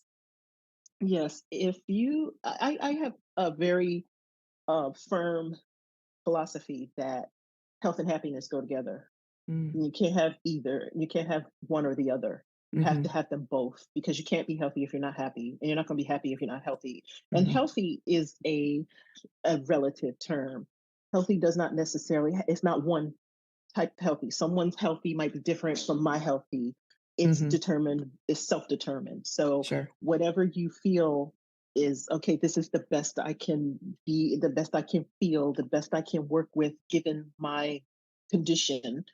Yes, if you I have a very firm philosophy that health and happiness go together. Mm, You can't have either. You can't have one or the other. You have to mhm, have them both, because you can't be healthy if you're not happy, and you're not going to be happy if you're not healthy. And mhm, healthy is a relative term. Healthy does not necessarily, it's not one type of healthy. Someone's healthy might be different from my healthy. mhm. It's self determined. So, Sure. whatever you feel is okay, this is the best I can be, the best I can feel, the best I can work with given my condition.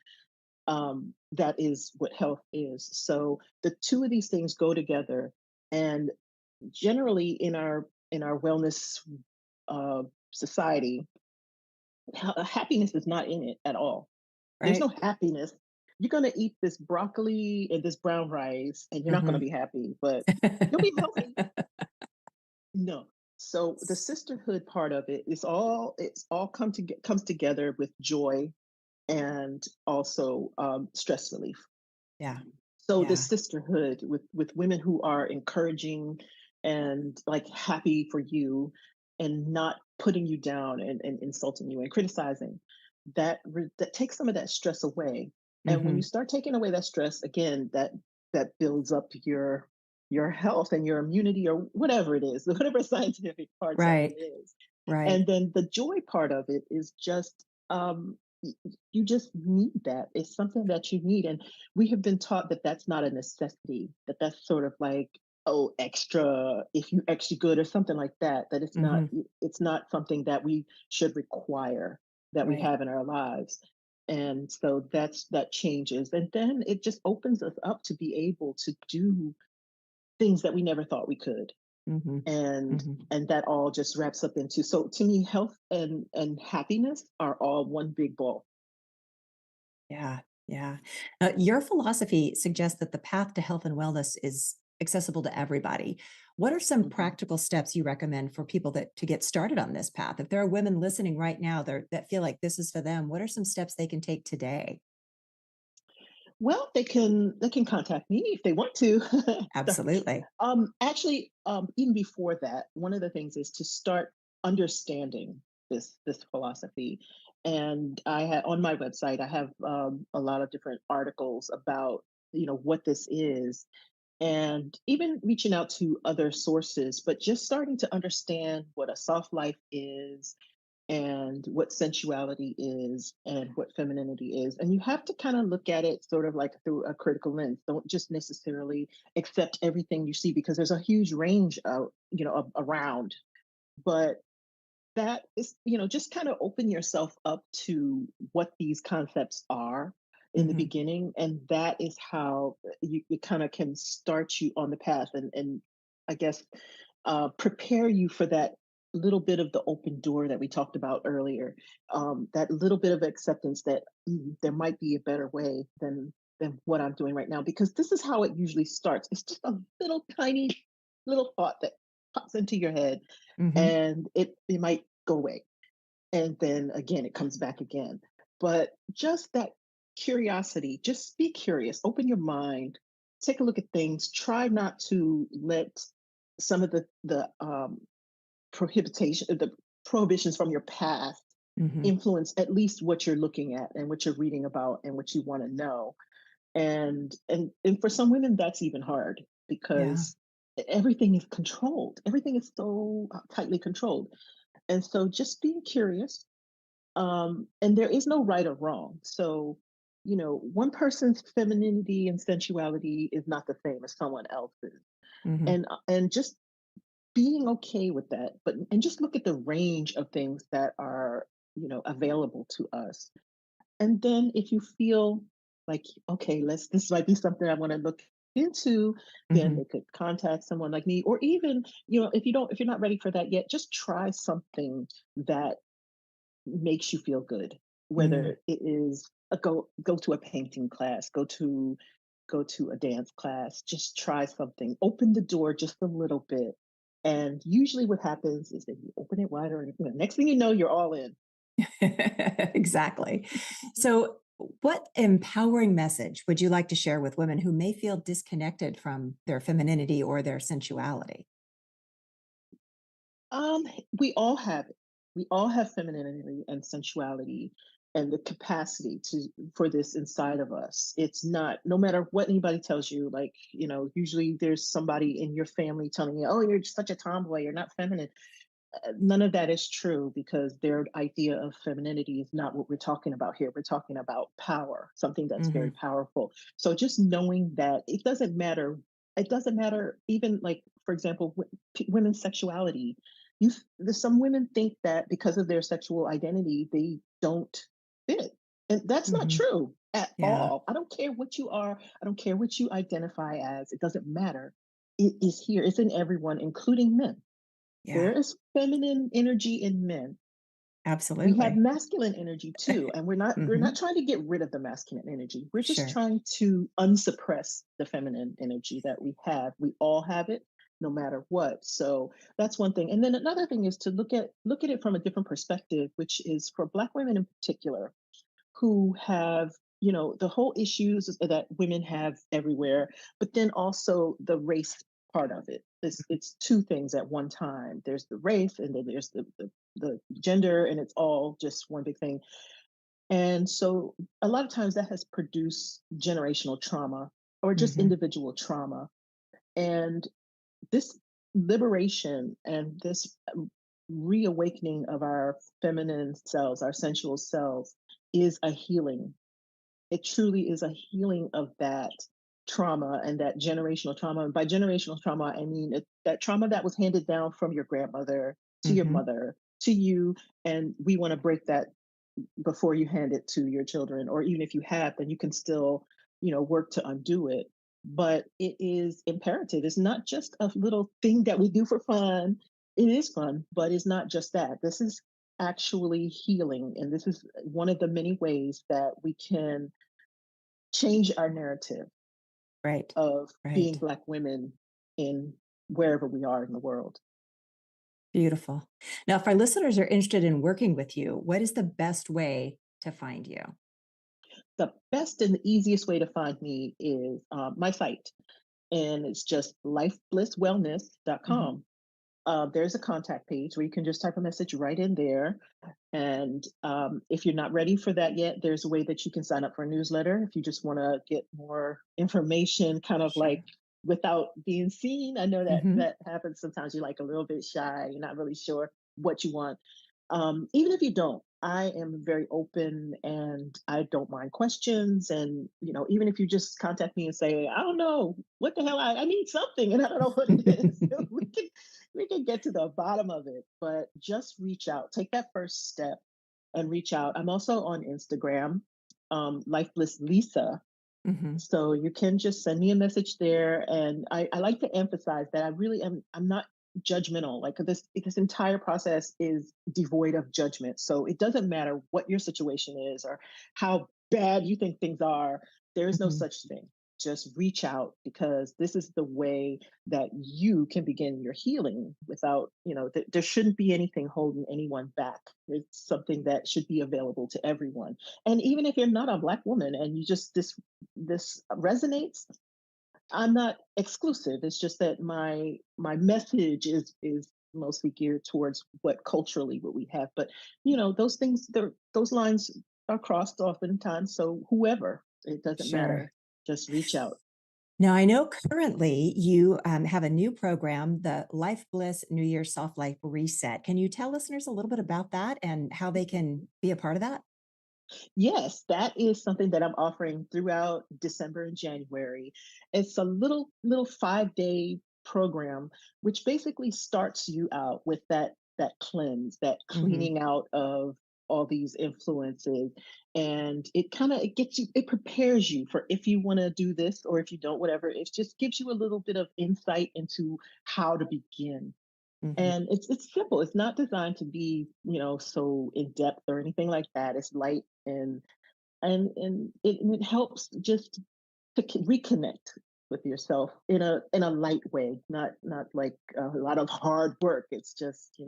That is what health is. So, the two of these things go together. And generally in our wellness uh, society, happiness is not in it at all. There's no Right. happiness. You're going to eat this broccoli and this brown rice, and you're not going to Mhm. be happy, but you'll be healthy. No. So the sisterhood part of it is all comes together with joy and also stress relief. Yeah. So the Yeah. sisterhood with women who are encouraging and like happy for you, and not putting you down and insulting you and criticizing, that takes some of that stress away. And when you Mhm, start taking away that stress, again, that builds up your health and your immunity, or whatever it is, whatever scientific parts of it right. is. Right. And then the joy part of it is just you just need that. It's something that you need. And we have been taught that that's not a necessity, that that's sort of like, oh, extra if you extra good or something like that, that Mhm, it's not something that we should require that we right. have in our lives. And so that changes, and then it just opens us up to be able to do things that we never thought we could. Mhm, And that all just wraps up into, so to me, health and happiness are all one big ball. yeah, yeah. Your philosophy suggests that the path to health and wellness is accessible to everybody. What are some Mhm. practical steps you recommend for people that to get started on this path? If there are women listening right now that feel like this is for them, what are some steps they can take today? Well, they can contact me if they want to. Start. Absolutely. Actually, even before that, one of the things is to start understanding this philosophy. And I had on my website, I have a lot of different articles about what this is, and even reaching out to other sources, but just starting to understand what a soft life is and what sensuality is and what femininity is. And you have to kind of look at it sort of like through a critical lens. Don't just necessarily accept everything you see, because there's a huge range around. But that is, just kind of open yourself up to what these concepts are in the Hmm. beginning. And that is how you kind of can start you on the path, and I guess prepare you for that little bit of the open door that we talked about earlier. That little bit of acceptance that there might be a better way than what I'm doing right now, because this is how it usually starts. It's just a little tiny little thought that pops into your head, Hmm. and it might go away, and then again it comes back again. But just that curiosity, just be curious, open your mind, take a look at things, try not to let some of the the prohibitions from your past Hmm. influence at least what you're looking at and what you're reading about and what you want to know. And for some women that's even hard, Yeah. because everything is controlled, everything is so tightly controlled. And so just being curious, and there is no right or wrong. So, one person's femininity and sensuality is not the same as someone else's. Hmm. And just being okay with that, but and just look at the range of things that are, available to us. And then if you feel like, okay, this might be something I want to look into, then Hmm. they could contact someone like me. Or even, if you're not ready for that yet, just try something that makes you feel good. Mm. Whether it is go to a painting class, go to a dance class, just try something. Open the door just a little bit. And usually what happens is that you open it wider, and next thing you know, you're all in. Exactly. So, what empowering message would you like to share with women who may feel disconnected from their femininity or their sensuality? Um, we all have it. We all have femininity and sensuality and the capacity for this inside of us. It's not, no matter what anybody tells you, like, usually there's somebody in your family telling you, oh, you're such a tomboy, you're not feminine. None of that is true, because their idea of femininity is not what we're talking about here. We're talking about power, something that's very Hmm. powerful. So just knowing that it doesn't matter even, like, for example, women's sexuality. Some women think that because of their sexual identity, they don't fit. And that's not Hmm. true at Yeah. all. I don't care what you are, I don't care what you identify as, it doesn't matter. It is here, it's in everyone, including men. There Yeah. is feminine energy in men. We have Absolutely. masculine energy too, and we're not Hmm. trying to get rid of the masculine energy. We're just Sure. trying to unsuppress the feminine energy that we have. We all have it, no matter what. So that's one thing. And then another thing is to look at it from a different perspective, which is for Black women in particular, who have, the whole issues that women have everywhere, but then also the race part of it. It's two things at one time. There's the race, and then there's the gender, and it's all just one big thing. And so a lot of times that has produced generational trauma or just Hmm. individual trauma. And this liberation and this reawakening of our feminine selves, our sensual selves, is a healing. It truly is a healing of that trauma and that generational trauma. And by generational trauma, I mean that trauma that was handed down from your grandmother to your Hmm. mother to you. And we want to break that before you hand it to your children. Or even if you have, then you can still, work to undo it. But it is imperative. It's not just a little thing that we do for fun. It is fun, but it's not just that. This is actually healing. And this is one of the many ways that we can change our narrative Right. of being Right. Black women in wherever we are in the world. Beautiful. Now, if our listeners are interested in working with you, what is the best way to find you? The best and the easiest way to find me is my site, and it's just Mhm. lifeblisswellness.com. There's a contact page where you can just type a message right in there. And if you're not ready for that yet, there's a way that you can sign up for a newsletter if you just want to get more information, kind of like Sure. without being seen. I know that Hmm. that happens sometimes. You're like a little bit shy, you're not really sure what you want. Even if you don't, I am very open and I don't mind questions. And, even if you just contact me and say, I don't know what the hell, I need something and I don't know what it is, we can get to the bottom of it. But just reach out, take that first step and reach out. I'm also on Instagram, Life Bliss Lisa, Hmm. so you can just send me a message there. And I like to emphasize that I really am I'm not judgmental. Like this entire process is devoid of judgment. So it doesn't matter what your situation is or how bad you think things are. There is no Hmm. such thing. Just reach out because this is the way that you can begin your healing without, there shouldn't be anything holding anyone back. It's something that should be available to everyone. And even if you're not a Black woman and you just this resonates, I'm not exclusive. It's just that my message is mostly geared towards what we have. But those things, those lines are crossed oftentimes. So whoever, it doesn't Sure. matter. Just reach out. Now, I know currently you have a new program, the Life Bliss New Year Soft Life Reset. Can you tell listeners a little bit about that and how they can be a part of that? Yes, that is something that I'm offering throughout December and January. It's a little 5-day program which basically starts you out with that cleanse, that Hmm. cleaning out of all these influences. And it gets you, it prepares you for if you want to do this or if you don't, whatever. It just gives you a little bit of insight into how to begin. Hmm. And it's simple. It's not designed to be, so in depth or anything like that. It's light and it helps just to reconnect with yourself in a light way, not like a lot of hard work. It's just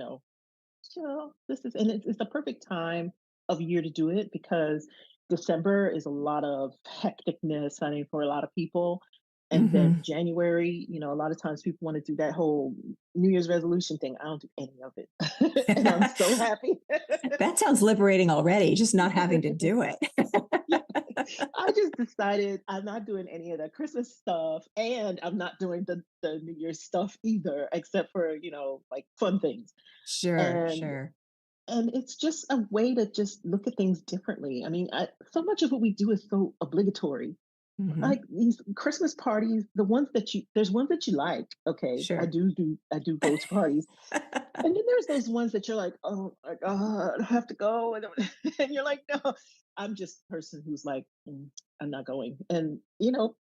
this is and it's the perfect time of year to do it because December is a lot of hecticness, I mean, for a lot of people. And then Hmm. January, a lot of times people want to do that whole New Year's resolution thing. I don't do any of it. And I'm so happy. That sounds liberating already, just not having to do it. Yeah, I just decided I'm not doing any of the Christmas stuff and I'm not doing the New Year's stuff either, except for, like fun things. Sure, And sure. and it's just a way to just look at things differently. I mean, so much of what we do is so obligatory. Like Hmm. these Christmas parties, there's ones that you like. Okay, I Sure. do go to parties, and then there's those ones that you're like, oh my God, I have to go. And you're like, no, I'm just a person who's like, I'm not going. And,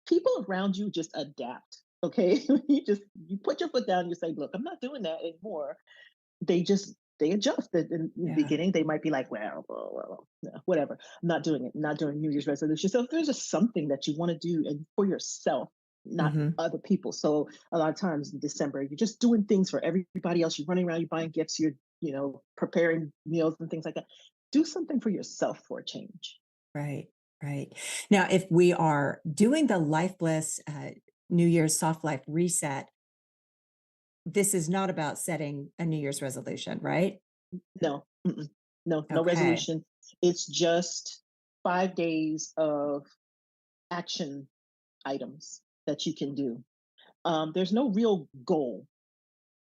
people around you just adapt. Okay. You put your foot down, you say, look, I'm not doing that anymore. They adjust. In the Yeah. beginning, they might be like, well, no, whatever. I'm not doing it. I'm not doing New Year's resolution. So if there's just something that you want to do and for yourself, not Hmm. other people. So a lot of times in December, you're just doing things for everybody else. You're running around, you're buying gifts, you're, preparing meals and things like that. Do something for yourself for a change. Right, right. Now, if we are doing the Life Bliss New Year's Soft Life Reset, this is not about setting a New Year's resolution, right? No, no Okay. resolution. It's just 5 days of action items that you can do. There's no real goal.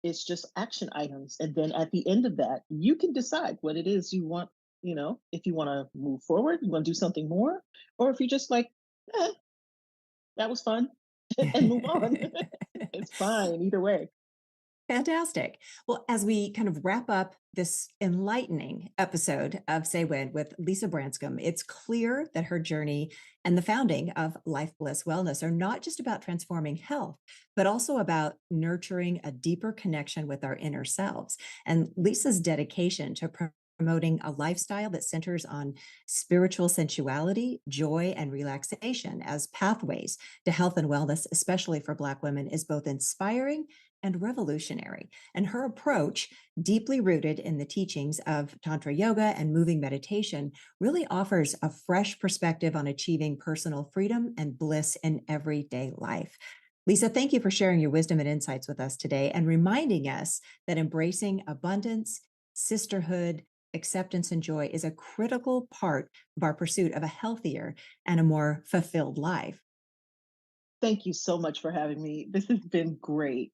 It's just action items. And then at the end of that, you can decide what it is you want, if you want to move forward, you want to do something more, or if you're just like, eh, that was fun and move on. It's fine either way. Fantastic. Well, as we kind of wrap up this enlightening episode of Say When with Lisa Branscomb, it's clear that her journey and the founding of Life Bliss Wellness are not just about transforming health, but also about nurturing a deeper connection with our inner selves. And Lisa's dedication to promoting a lifestyle that centers on spiritual sensuality, joy, and relaxation as pathways to health and wellness, especially for Black women, is both inspiring and revolutionary. And her approach, deeply rooted in the teachings of Tantra yoga and moving meditation, really offers a fresh perspective on achieving personal freedom and bliss in everyday life. Lisa, thank you for sharing your wisdom and insights with us today and reminding us that embracing abundance, sisterhood, acceptance, and joy is a critical part of our pursuit of a healthier and a more fulfilled life. Thank you so much for having me. This has been great.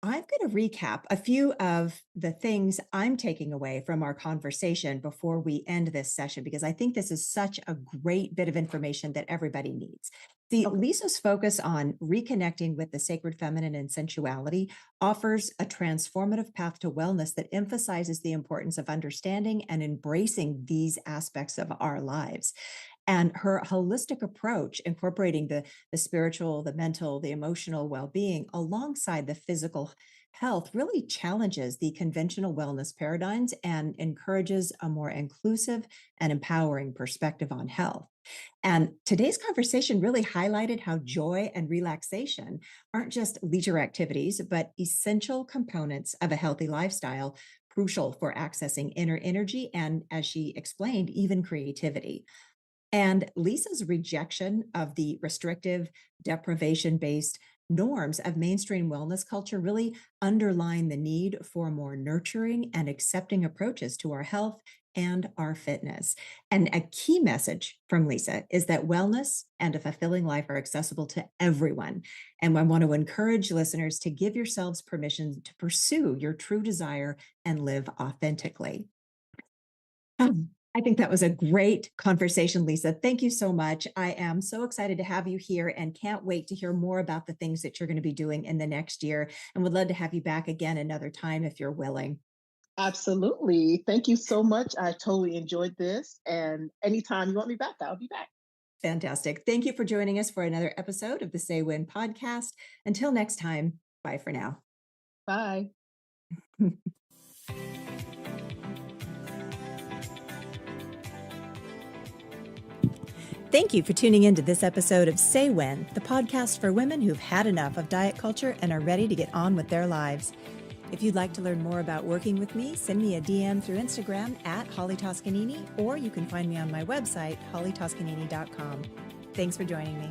I'm going to recap a few of the things I'm taking away from our conversation before we end this session, because I think this is such a great bit of information that everybody needs. The Okay. Lisa's focus on reconnecting with the sacred feminine and sensuality offers a transformative path to wellness that emphasizes the importance of understanding and embracing these aspects of our lives. And her holistic approach, incorporating the spiritual, the mental, the emotional well-being alongside the physical health, really challenges the conventional wellness paradigms and encourages a more inclusive and empowering perspective on health. And today's conversation really highlighted how joy and relaxation aren't just leisure activities, but essential components of a healthy lifestyle, crucial for accessing inner energy and, as she explained, even creativity. And Lisa's rejection of the restrictive, deprivation based norms of mainstream wellness culture really underline the need for more nurturing and accepting approaches to our health and our fitness. And a key message from Lisa is that wellness and a fulfilling life are accessible to everyone. And I want to encourage listeners to give yourselves permission to pursue your true desire and live authentically. I think that was a great conversation, Lisa. Thank you so much. I am so excited to have you here and can't wait to hear more about the things that you're going to be doing in the next year, and would love to have you back again another time if you're willing. Absolutely. Thank you so much. I totally enjoyed this. And anytime you want me back, I'll be back. Fantastic. Thank you for joining us for another episode of the Say When podcast. Until next time, bye for now. Bye. Thank you for tuning in to this episode of Say When, the podcast for women who've had enough of diet culture and are ready to get on with their lives. If you'd like to learn more about working with me, send me a DM through Instagram at Holly Toscanini, or you can find me on my website, hollytoscanini.com. Thanks for joining me.